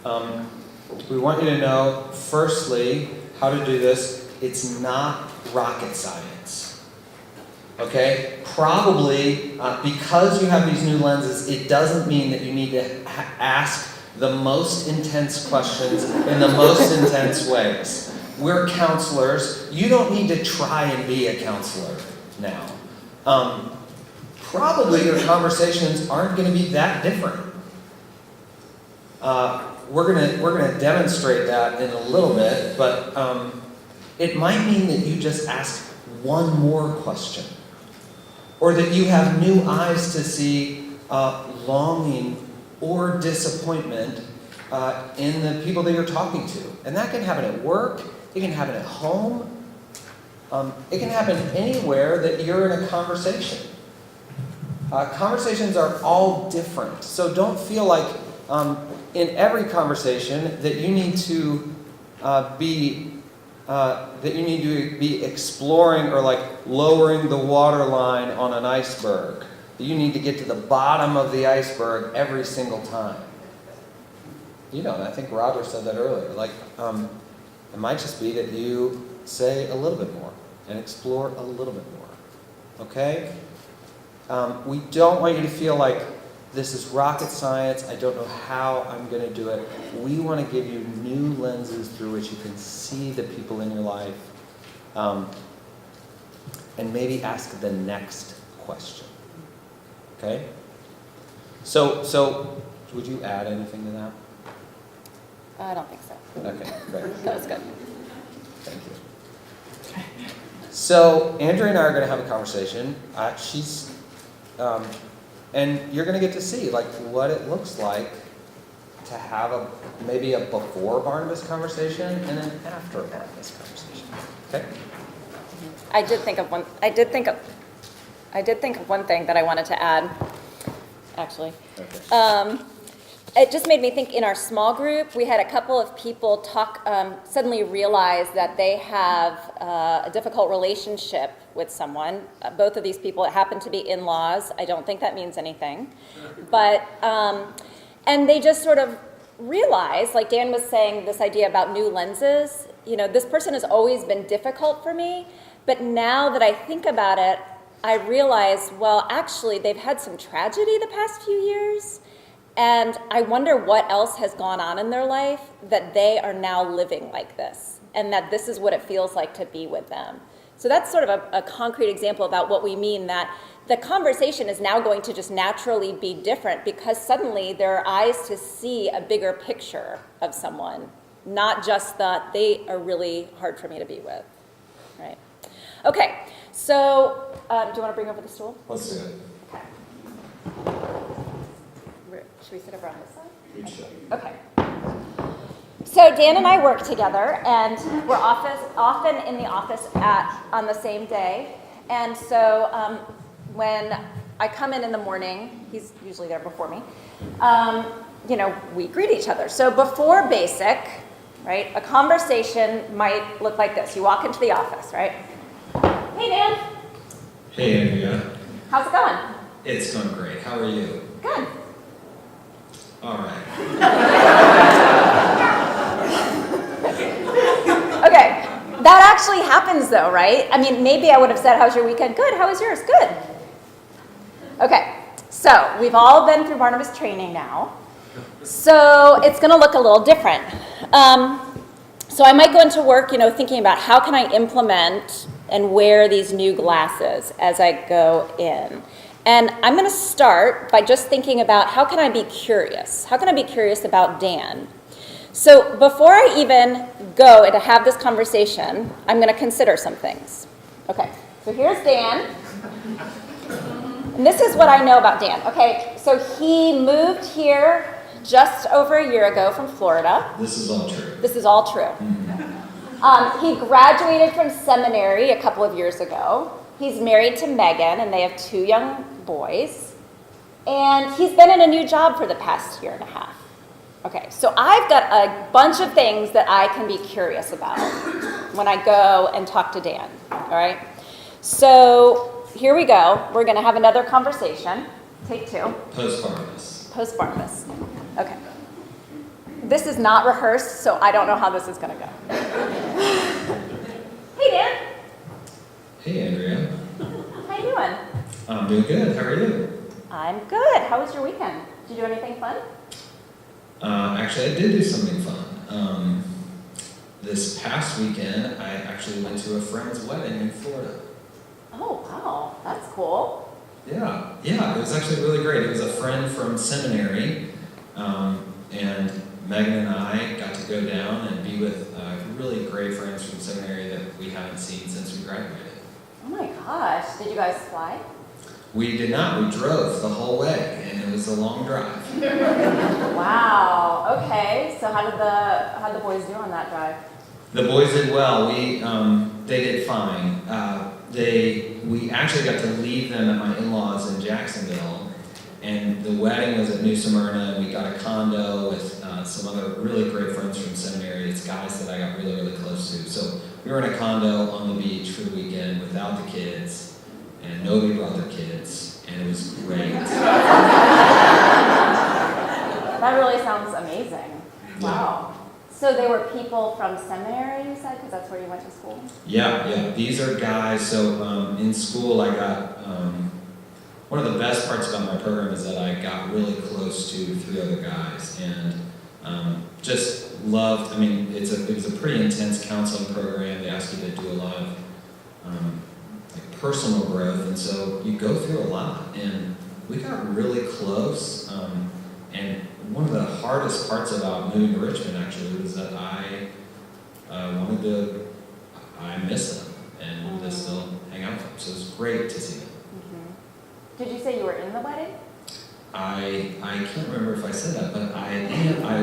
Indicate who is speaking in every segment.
Speaker 1: We want you to know, firstly, how to do this. It's not rocket science. Okay? Probably, because you have these new lenses, it doesn't mean that you need to ask the most intense questions in the most intense ways. We're counselors. You don't need to try and be a counselor now. Probably your conversations aren't going to be that different. We're gonna demonstrate that in a little bit, but it might mean that you just ask one more question, or that you have new eyes to see longing or disappointment in the people that you're talking to, and that can happen at work. It can happen at home. It can happen anywhere that you're in a conversation. Conversations are all different, so don't feel like in every conversation that you need to be exploring or like lowering the water line on an iceberg. You need to get to the bottom of the iceberg every single time. You know, and I think Roger said that earlier. Like, it might just be that you say a little bit more and explore a little bit more. Okay? We don't want you to feel like this is rocket science. I don't know how I'm going to do it. We want to give you new lenses through which you can see the people in your life, and maybe ask the next question. Okay? So would you add anything to that?
Speaker 2: I don't think so.
Speaker 1: Okay, great.
Speaker 2: That was good.
Speaker 1: Thank you. So Andrea and I are going to have a conversation. And you're going to get to see like what it looks like to have maybe a before Barnabas conversation and an after Barnabas conversation. Okay?
Speaker 2: I did think of one thing that I wanted to add, actually.
Speaker 1: Okay.
Speaker 2: It just made me think in our small group, we had a couple of people suddenly realize that they have a difficult relationship with someone. Both of these people happen to be in-laws. I don't think that means anything. But, and they just sort of realized, like Dan was saying, this idea about new lenses, you know, this person has always been difficult for me, but now that I think about it, I realize, well, actually, they've had some tragedy the past few years. And I wonder what else has gone on in their life that they are now living like this, and that this is what it feels like to be with them. So that's sort of a concrete example about what we mean, that the conversation is now going to just naturally be different because suddenly there are eyes to see a bigger picture of someone, not just that they are really hard for me to be with, right? Okay, so do you want to bring over the stool?
Speaker 1: Let's do it.
Speaker 2: Okay. Should we sit over on this side?
Speaker 1: We should.
Speaker 2: Okay. So Dan and I work together, and we're often in the office on the same day. And so when I come in the morning, he's usually there before me, you know, we greet each other. So before basic, right, a conversation might look like this. You walk into the office, right? Hey, Dan.
Speaker 3: Hey, Andrea.
Speaker 2: How's it going?
Speaker 3: It's going great. How are you?
Speaker 2: Good.
Speaker 3: All right.
Speaker 2: Okay, that actually happens though, right? I mean, maybe I would have said, how's your weekend? Good, how was yours? Good. Okay, so we've all been through Barnabas training now. So it's gonna look a little different. So I might go into work, you know, thinking about how can I implement and wear these new glasses as I go in. And I'm going to start by just thinking about how can I be curious? How can I be curious about Dan? So before I even go and to have this conversation, I'm going to consider some things. Okay, so here's Dan. And this is what I know about Dan. Okay, so he moved here just over a year ago from Florida.
Speaker 3: This is all true.
Speaker 2: This is all true. He graduated from seminary a couple of years ago. He's married to Megan, and they have 2 young boys. And he's been in a new job for the past year and a half. Okay, so I've got a bunch of things that I can be curious about when I go and talk to Dan, all right? So here we go. We're going to have another conversation. Take 2.
Speaker 3: Post-Barnabas.
Speaker 2: Post-Barnabas. Okay. This is not rehearsed, so I don't know how this is going to go. Hey, Dan.
Speaker 3: Hey, Andrea.
Speaker 2: How you doing?
Speaker 3: I'm doing good. How are you?
Speaker 2: I'm good. How was your weekend? Did you do anything fun?
Speaker 3: Actually, I did do something fun. This past weekend, I actually went to a friend's wedding in Florida.
Speaker 2: Oh, wow. That's cool.
Speaker 3: Yeah, it was actually really great. It was a friend from seminary, and Megan and I got to go down and be with really great friends from seminary that we haven't seen since we graduated.
Speaker 2: Oh my gosh. Did you guys fly?
Speaker 3: We did not. We drove the whole way, and it was a long drive.
Speaker 2: Wow. Okay. So how'd the boys do on that drive?
Speaker 3: The boys did well. They did fine. We actually got to leave them at my in-laws in Jacksonville, and the wedding was at New Smyrna, and we got a condo with some other really great friends from seminary. It's guys that I got really, really close to. So we were in a condo on the beach for the weekend without the kids, and nobody brought their kids, and it was great.
Speaker 2: That really sounds amazing. Wow. So they were people from seminary, you said, because that's where you went to school?
Speaker 3: Yeah. These are guys. So in school, I got one of the best parts about my program is that I got really close to 3 other guys, and just loved. I mean, it was a pretty intense counseling program. They ask you to do a lot of like personal growth, and so you go through a lot. And we got really close. And one of the hardest parts about moving to Richmond actually was that I miss them and wanted to still hang out with them. So it was great to see them.
Speaker 2: Mm-hmm. Did you say you were in the wedding?
Speaker 3: I can't remember if I said that, but I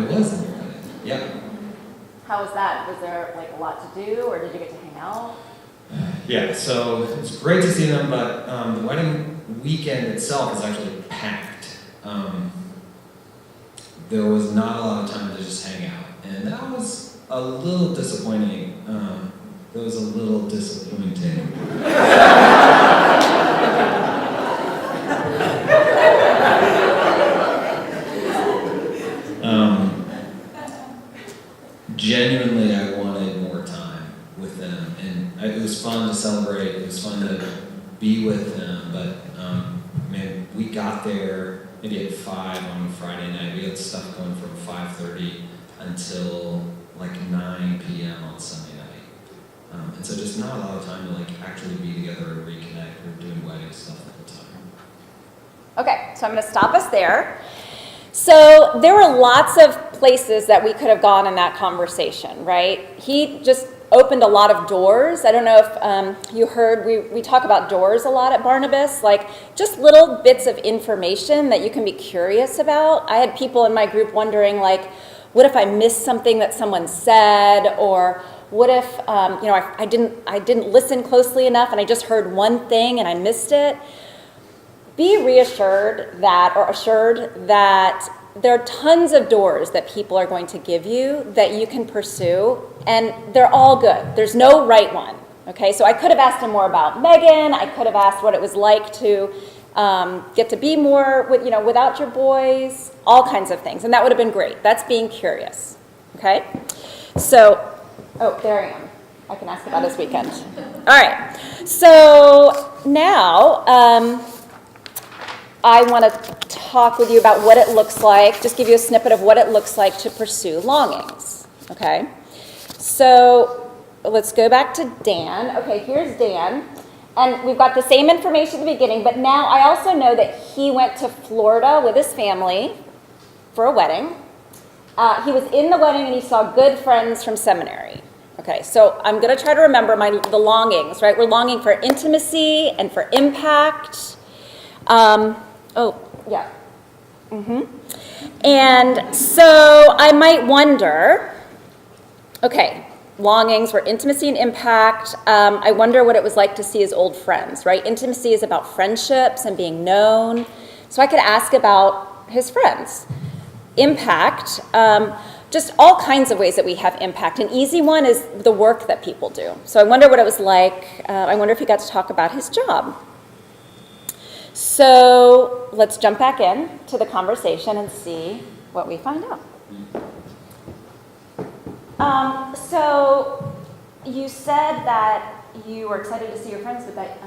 Speaker 3: was in the wedding. Yeah.
Speaker 2: How was that? Was there like a lot to do, or did you get to hang out?
Speaker 3: Yeah, so it was great to see them, but the wedding weekend itself is actually packed. There was not a lot of time to just hang out, and that was a little disappointing. Genuinely, I wanted more time with them, and it was fun to celebrate. It was fun to be with them, but man, we got there maybe at 5 on Friday night. We had stuff going from 5:30 until like 9 p.m. on Sunday night. And so just not a lot of time to like actually be together and reconnect. We're doing wedding stuff the whole time.
Speaker 2: Okay, so I'm going to stop us there. So there were lots of places that we could have gone in that conversation, right? He just opened a lot of doors. I don't know if you heard, we talk about doors a lot at Barnabas, like just little bits of information that you can be curious about. I had people in my group wondering, like, what if I missed something that someone said, or what if I didn't listen closely enough and I just heard one thing and I missed it? Be assured that there are tons of doors that people are going to give you that you can pursue, and they're all good. There's no right one, okay? So I could have asked him more about Megan. I could have asked what it was like to get to be more without your boys, all kinds of things, and that would have been great. That's being curious, okay? So, there I am. I can ask about his weekend. All right, so now, I want to talk with you about what it looks like, just give you a snippet of what it looks like to pursue longings, okay? So let's go back to Dan. Okay, here's Dan. And we've got the same information at the beginning, but now I also know that he went to Florida with his family for a wedding. He was in the wedding and he saw good friends from seminary. Okay, so I'm going to try to remember the longings, right? We're longing for intimacy and for impact. And so I might wonder, okay, longings for intimacy and impact. I wonder what it was like to see his old friends, right? Intimacy is about friendships and being known. So I could ask about his friends. Impact, just all kinds of ways that we have impact. An easy one is the work that people do. So I wonder what it was like. I wonder if he got to talk about his job. So let's jump back in to the conversation and see what we find out. So you said that you were excited to see your friends, but that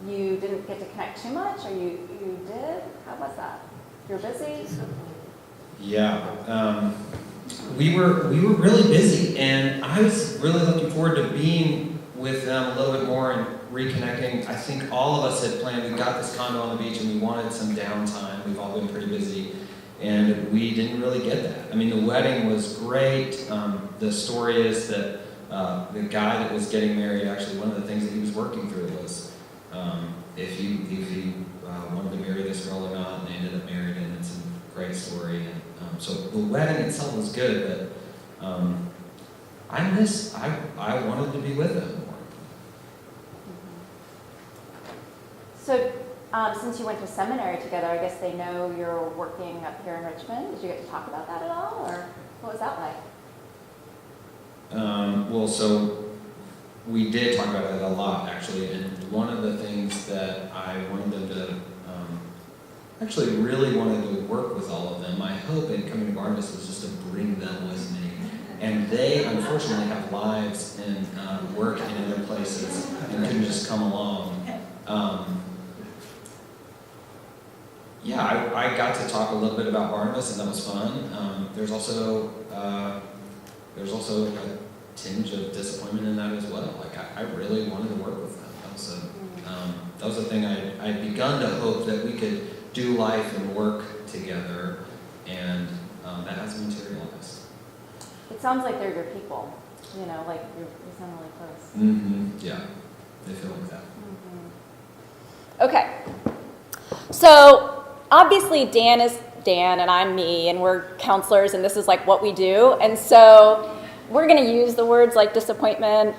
Speaker 2: you didn't get to connect too much, or you did? How was that? You're busy?
Speaker 3: Yeah, we were really busy, and I was really looking forward to being with them a little bit more and reconnecting. I think all of us had planned, we got this condo on the beach and we wanted some downtime. We've all been pretty busy, and we didn't really get that. I mean, the wedding was great. The story is that the guy that was getting married, actually one of the things that he was working through was if he wanted to marry this girl or not, and they ended up married, and it's a great story. And so the wedding itself was good, but I wanted to be with them more.
Speaker 2: So since you went to seminary together, I guess they know you're working up here in Richmond. Did you get to talk about that at all, or what was that like?
Speaker 3: Well, so we did talk about it a lot, actually, and one of the things that I wanted them to, actually really wanted to work with all of them. My hope in coming to Barnabas was just to bring them with me. And they, unfortunately, have lives and work in other places and couldn't just come along. Yeah, I got to talk a little bit about Barnabas, and that was fun. There's also a tinge of disappointment in that as well. Like, I really wanted to work with them. That was a thing I'd begun to hope that we could do life and work together, and that hasn't materialized.
Speaker 2: It sounds like they're your people, you know, like you sound really close.
Speaker 3: Mm-hmm. Yeah, they feel like that.
Speaker 2: Okay, so obviously Dan is Dan and I'm me, and we're counselors, and this is like what we do, and so we're going to use the words like disappointment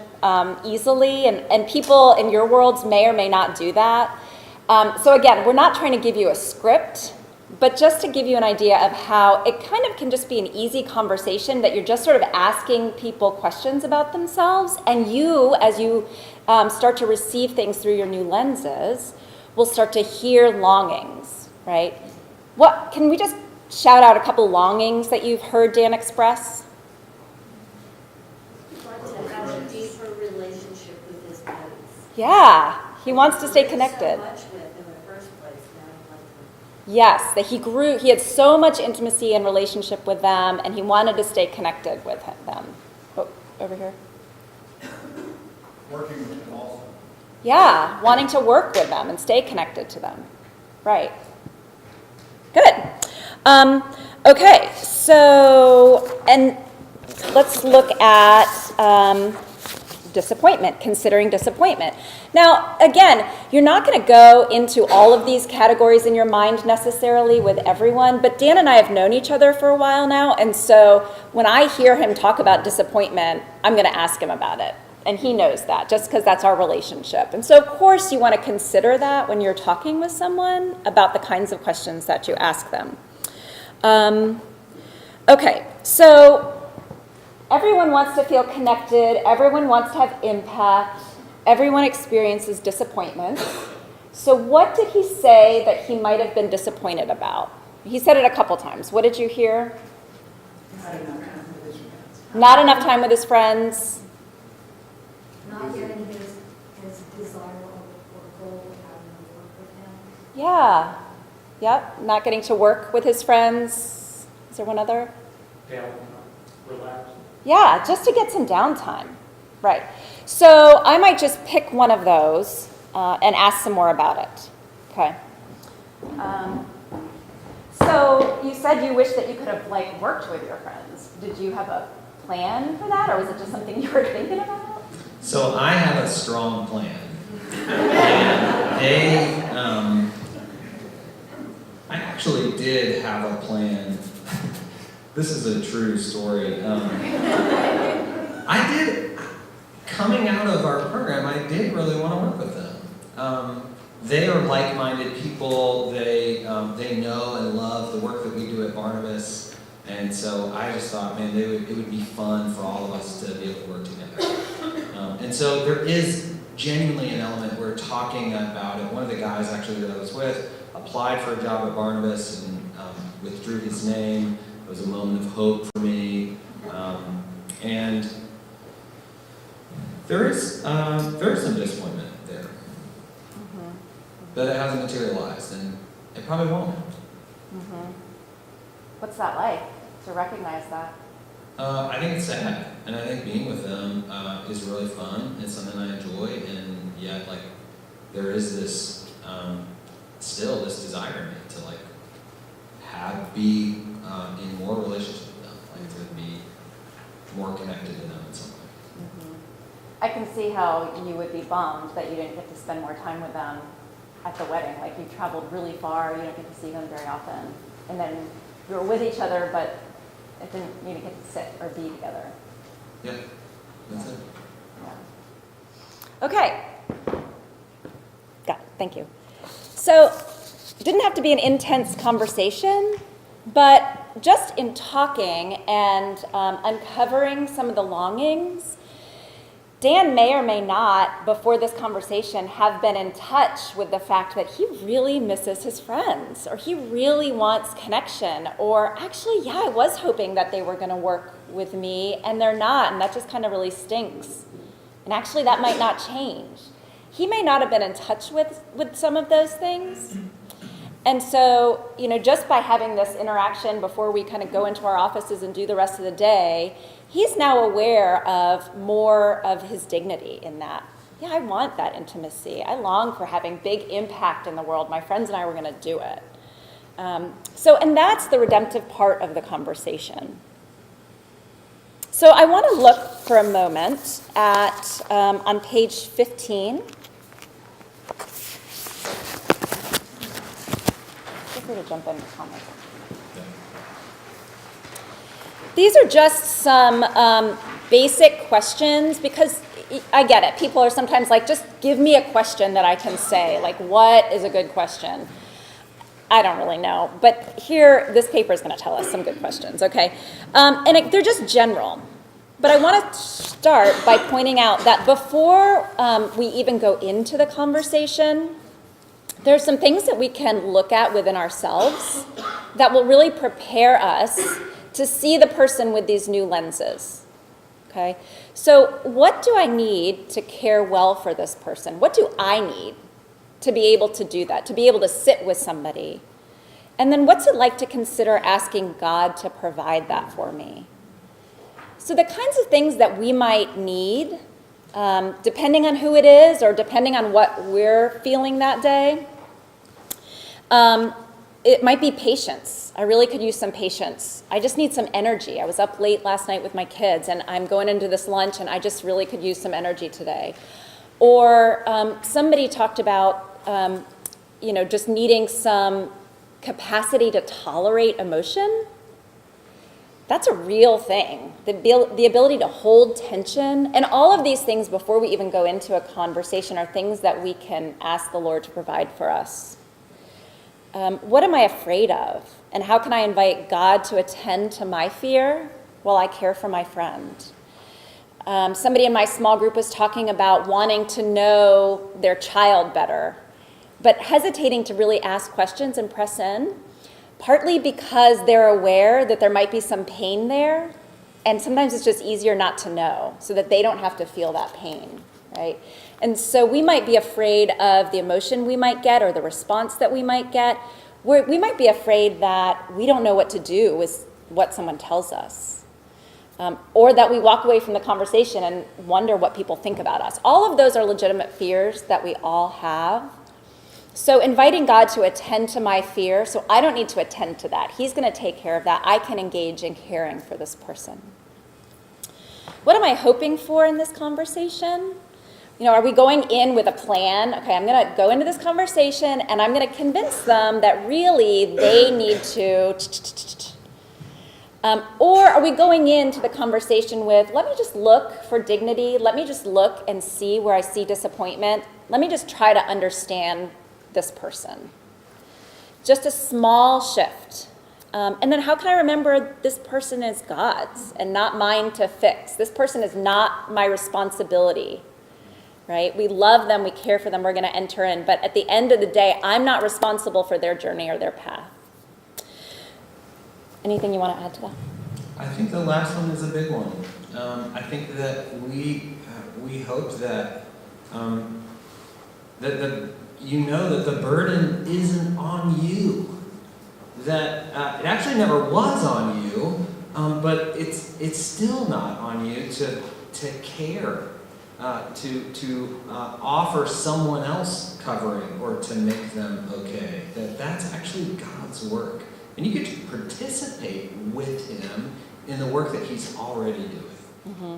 Speaker 2: easily, and people in your worlds may or may not do that. So again, we're not trying to give you a script, but just to give you an idea of how it kind of can just be an easy conversation that you're just sort of asking people questions about themselves, and you, as you start to receive things through your new lenses, will start to hear longings, right? What can we just shout out a couple longings that you've heard Dan express?
Speaker 4: He wants to have a deeper relationship with his buddies.
Speaker 2: Yeah, he wants to stay connected.
Speaker 4: So much with in the first place, now he wants to.
Speaker 2: Yes, that he had so much intimacy and relationship with them, and he wanted to stay connected with them. Oh, over here.
Speaker 5: Working with them also.
Speaker 2: Yeah, wanting to work with them and stay connected to them. Right. Good. Okay, so, and let's look at disappointment, considering disappointment. Now, again, you're not going to go into all of these categories in your mind necessarily with everyone, but Dan and I have known each other for a while now, and so when I hear him talk about disappointment, I'm going to ask him about it. And he knows that, just because that's our relationship. And so, of course, you want to consider that when you're talking with someone about the kinds of questions that you ask them. Okay, so everyone wants to feel connected. Everyone wants to have impact. Everyone experiences disappointment. So what did he say that he might have been disappointed about? He said it a couple times. What did you hear?
Speaker 6: Not enough time with his friends.
Speaker 2: Not enough time with his friends.
Speaker 6: Not getting his desirable or goal of having to work with him.
Speaker 2: Yeah. Yep. Not getting to work with his friends. Is there one other?
Speaker 5: Relax.
Speaker 2: Yeah, just to get some downtime. Right. So I might just pick one of those and ask some more about it. Okay. So you said you wish that you could have like worked with your friends. Did you have a plan for that, or was it just something you were thinking about?
Speaker 3: So I have a strong plan. And they, I actually did have a plan. This is a true story. I did, coming out of our program, I did really want to work with them. They are like-minded people. They know and love the work that we do at Barnabas. And so I just thought, man, it would be fun for all of us to be able to work together. And so there is genuinely an element, we're talking about it. One of the guys actually that I was with applied for a job at Barnabas and withdrew his name. It was a moment of hope for me. And there is some disappointment there that it hasn't materialized, and it probably won't.
Speaker 2: What's that like, to recognize that?
Speaker 3: I think it's sad, and I think being with them is really fun. It's something I enjoy, and yet, like, there is this still this desire in me to like be in more relationship with them, like to be more connected to them in some way.
Speaker 2: I can see how you would be bummed that you didn't get to spend more time with them at the wedding. Like, you traveled really far, you don't get to see them very often. And then you were with each other, but you didn't get to sit or be together.
Speaker 3: Yeah, that's it.
Speaker 2: Yeah. Okay. Got it. Thank you. So, it didn't have to be an intense conversation, but just in talking and uncovering some of the longings, Dan may or may not, before this conversation, have been in touch with the fact that he really misses his friends, or he really wants connection, or actually, yeah, I was hoping that they were going to work with me, and they're not, and that just kind of really stinks. And actually, that might not change. He may not have been in touch with some of those things. And so, just by having this interaction before we kind of go into our offices and do the rest of the day, he's now aware of more of his dignity in that. Yeah, I want that intimacy. I long for having big impact in the world. My friends and I were going to do it. And that's the redemptive part of the conversation. So I want to look for a moment at, on page 15. Feel free to jump in with comments. These are just some basic questions, because I get it. People are sometimes like, just give me a question that I can say. Like, what is a good question? I don't really know. But here, this paper is going to tell us some good questions, okay? They're just general. But I want to start by pointing out that before we even go into the conversation, there's some things that we can look at within ourselves that will really prepare us to see the person with these new lenses, okay? So what do I need to care well for this person? What do I need to be able to do that, to be able to sit with somebody? And then what's it like to consider asking God to provide that for me? So the kinds of things that we might need, depending on who it is or depending on what we're feeling that day, it might be patience. I really could use some patience. I just need some energy. I was up late last night with my kids, and I'm going into this lunch, and I just really could use some energy today. Or somebody talked about, just needing some capacity to tolerate emotion. That's a real thing. The ability to hold tension, and all of these things before we even go into a conversation are things that we can ask the Lord to provide for us. What am I afraid of? And how can I invite God to attend to my fear while I care for my friend? Somebody in my small group was talking about wanting to know their child better, but hesitating to really ask questions and press in, partly because they're aware that there might be some pain there, and sometimes it's just easier not to know so that they don't have to feel that pain, right? And so we might be afraid of the emotion we might get or the response that we might get. We might be afraid that we don't know what to do with what someone tells us, or that we walk away from the conversation and wonder what people think about us. All of those are legitimate fears that we all have. So inviting God to attend to my fear, so I don't need to attend to that. He's going to take care of that. I can engage in caring for this person. What am I hoping for in this conversation? Are we going in with a plan? Okay, I'm going to go into this conversation, and I'm going to convince them that really they need to... Or are we going into the conversation with, let me just look for dignity, let me just look and see where I see disappointment, let me just try to understand this person. Just a small shift. And then how can I remember this person is God's and not mine to fix? This person is not my responsibility, right? We love them, we care for them, we're going to enter in. But at the end of the day, I'm not responsible for their journey or their path. Anything you want to add to that?
Speaker 3: I think the last one is a big one. I think that we hope that that the burden isn't on you. That it actually never was on you, but it's still not on you to care, to offer someone else covering or to make them okay. That's actually God's work, and you get to participate with Him in the work that He's already doing.
Speaker 2: Mm-hmm.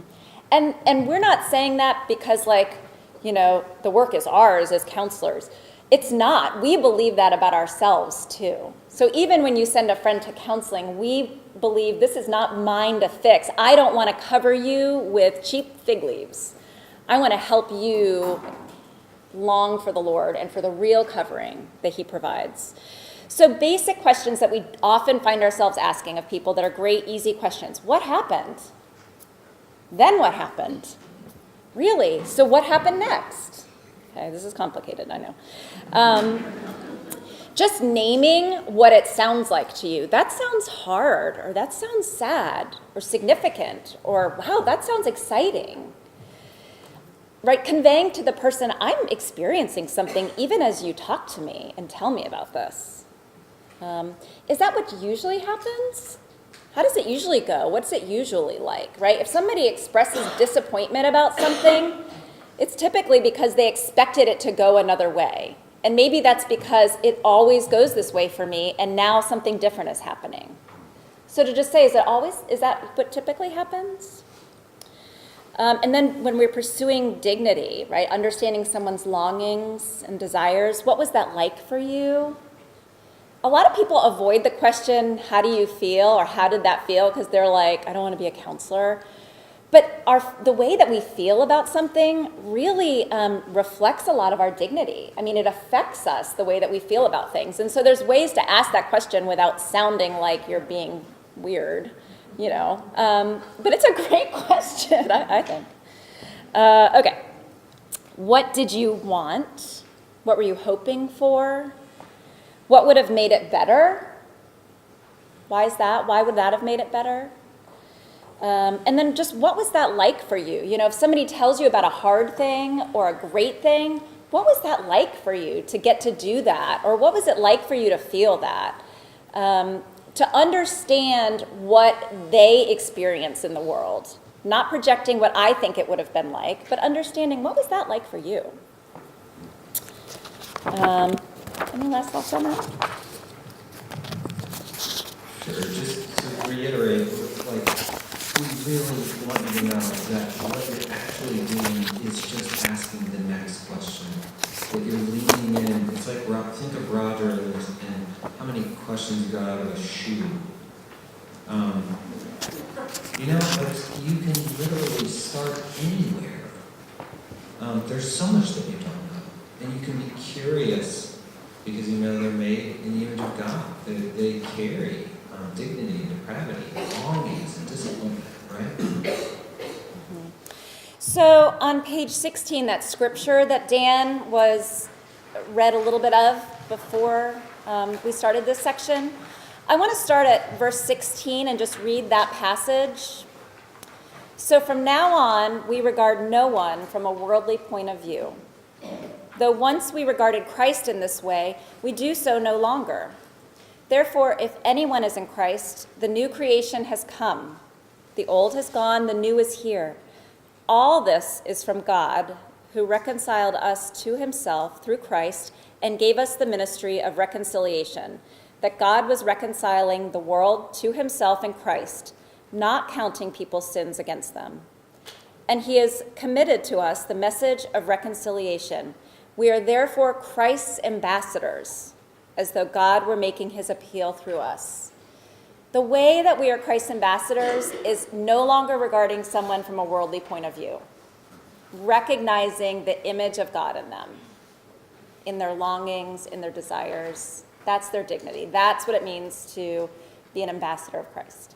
Speaker 2: And we're not saying that because, like, the work is ours as counselors. It's not. We believe that about ourselves too. So even when you send a friend to counseling, we believe this is not mine to fix. I don't want to cover you with cheap fig leaves. I want to help you long for the Lord and for the real covering that He provides. So basic questions that we often find ourselves asking of people that are great, easy questions. What happened? Then what happened? Really? So what happened next? Okay, this is complicated, I know. Just naming what it sounds like to you. That sounds hard, or that sounds sad, or significant, or wow, that sounds exciting. Right? Conveying to the person, I'm experiencing something even as you talk to me and tell me about this. Is that what usually happens? How does it usually go? What's it usually like, right? If somebody expresses disappointment about something, it's typically because they expected it to go another way. And maybe that's because it always goes this way for me, and now something different is happening. So to just say, is that what typically happens? And then when we're pursuing dignity, right, understanding someone's longings and desires, what was that like for you? A lot of people avoid the question, how do you feel, or how did that feel, because they're like, I don't want to be a counselor. But the way that we feel about something really reflects a lot of our dignity. I mean, it affects us, the way that we feel about things. And so there's ways to ask that question without sounding like you're being weird, But it's a great question, I think. Okay. What did you want? What were you hoping for? What would have made it better? Why is that? Why would that have made it better? And then just what was that like for you? If somebody tells you about a hard thing or a great thing, what was that like for you to get to do that? Or what was it like for you to feel that? To understand what they experience in the world. Not projecting what I think it would have been like, but understanding what was that like for you? Any last thoughts on that?
Speaker 3: Sure, just to reiterate, we really want you to know that what you're actually doing is just asking the next question. That you're leaning in. It's like, think of Roger and how many questions you got out of a shoe. You can literally start anywhere. There's so much that you don't know. And you can be curious because they're made in the image of God. They carry dignity and depravity, longings and disappointment, right?
Speaker 2: Mm-hmm. So on page 16, that scripture that Dan read a little bit of before we started this section, I want to start at verse 16 and just read that passage. So from now on, we regard no one from a worldly point of view. Though once we regarded Christ in this way, we do so no longer. Therefore, if anyone is in Christ, the new creation has come. The old has gone, the new is here. All this is from God, who reconciled us to himself through Christ and gave us the ministry of reconciliation, that God was reconciling the world to himself in Christ, not counting people's sins against them. And he has committed to us the message of reconciliation. We are therefore Christ's ambassadors, as though God were making his appeal through us. The way that we are Christ's ambassadors is no longer regarding someone from a worldly point of view, recognizing the image of God in them, in their longings, in their desires. That's their dignity. That's what it means to be an ambassador of Christ.